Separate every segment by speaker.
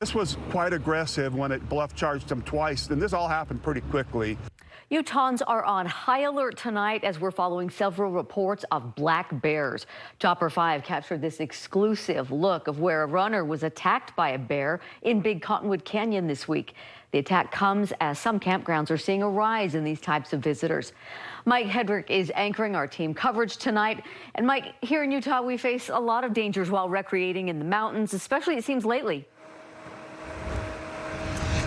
Speaker 1: This was quite aggressive when it bluff charged him twice, and this all happened pretty quickly.
Speaker 2: Utahns are on high alert tonight as we're following several reports of black bears. Chopper 5 captured this exclusive look of where a runner was attacked by a bear in Big Cottonwood Canyon this week. The attack comes as some campgrounds are seeing a rise in these types of visitors. Mike Hedrick is anchoring our team coverage tonight. And Mike, here in Utah, we face a lot of dangers while recreating in the mountains, especially it seems lately.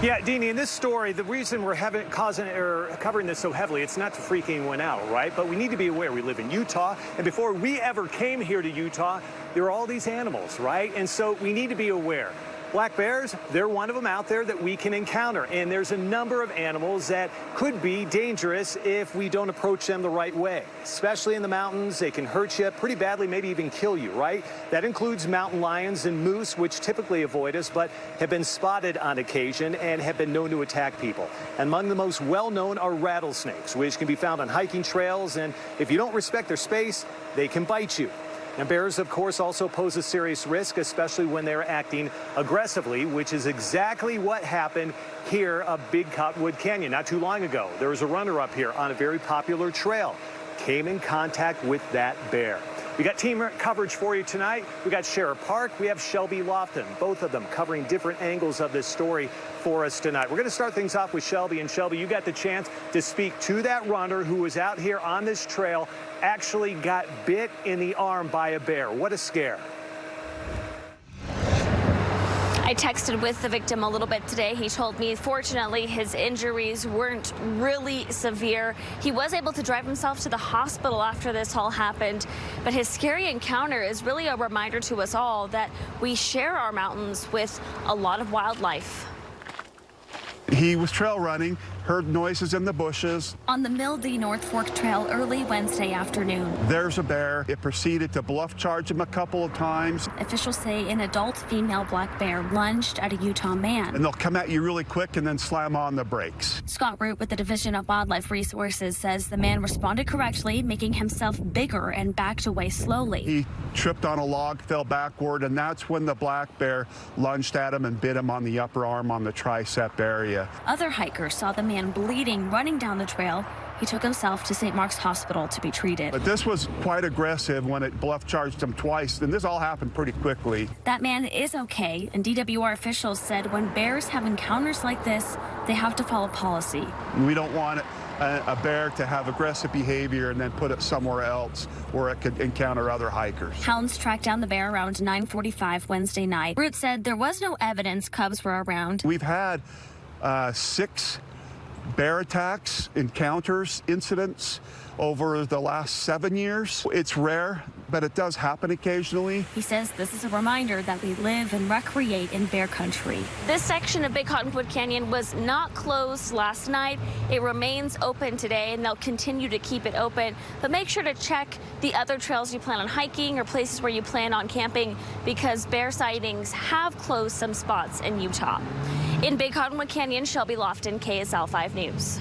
Speaker 3: Yeah, Deanie, in this story, the reason we're covering this so heavily, it's not to freak anyone out, right? But we need to be aware we live in Utah, and before we ever came here to Utah, there are all these animals, right? And so we need to be aware. Black bears, they're one of them out there that we can encounter, and there's a number of animals that could be dangerous if we don't approach them the right way. Especially in the mountains, they can hurt you pretty badly, maybe even kill you, right? That includes mountain lions and moose, which typically avoid us, but have been spotted on occasion and have been known to attack people. And among the most well-known are rattlesnakes, which can be found on hiking trails, and if you don't respect their space, they can bite you. And bears, of course, also pose a serious risk, especially when they're acting aggressively, which is exactly what happened here at Big Cottonwood Canyon not too long ago. There was a runner up here on a very popular trail, came in contact with that bear. We got team coverage for you tonight. We got Sheriff Park. We have Shelby Lofton, both of them covering different angles of this story for us tonight. We're going to start things off with Shelby. And Shelby, you got the chance to speak to that runner who was out here on this trail, actually got bit in the arm by a bear. What a scare.
Speaker 4: I texted with the victim a little bit today. He told me, fortunately, his injuries weren't really severe. He was able to drive himself to the hospital after this all happened. But his scary encounter is really a reminder to us all that we share our mountains with a lot of wildlife.
Speaker 1: He was trail running, heard noises in the bushes.
Speaker 5: On the Mildy North Fork Trail early Wednesday afternoon.
Speaker 1: There's a bear. It proceeded to bluff charge him a couple of times.
Speaker 5: Officials say an adult female black bear lunged at a Utah man.
Speaker 1: And they'll come at you really quick and then slam on the brakes.
Speaker 5: Scott Root with the Division of Wildlife Resources says the man responded correctly, making himself bigger and backed away slowly.
Speaker 1: He tripped on a log, fell backward, and that's when the black bear lunged at him and bit him on the upper arm on the tricep area.
Speaker 5: Other hikers saw the man bleeding running down the trail. He took himself to St. Mark's Hospital to be treated.
Speaker 1: But this was quite aggressive when it bluff charged him twice, and this all happened pretty quickly.
Speaker 5: That man is okay, and DWR officials said when bears have encounters like this, they have to follow policy.
Speaker 1: We don't want a bear to have aggressive behavior and then put it somewhere else where it could encounter other hikers.
Speaker 5: Hounds tracked down the bear around 9:45 Wednesday night. Root said there was no evidence cubs were around.
Speaker 1: We've had 6 bear attacks, encounters, incidents over the last 7 years. It's rare, but it does happen occasionally.
Speaker 5: He says this is a reminder that we live and recreate in bear country.
Speaker 4: This section of Big Cottonwood Canyon was not closed last night. It remains open today, and they'll continue to keep it open. But make sure to check the other trails you plan on hiking or places where you plan on camping, because bear sightings have closed some spots in Utah. In Big Cottonwood Canyon, Shelby Lofton, KSL 5 News.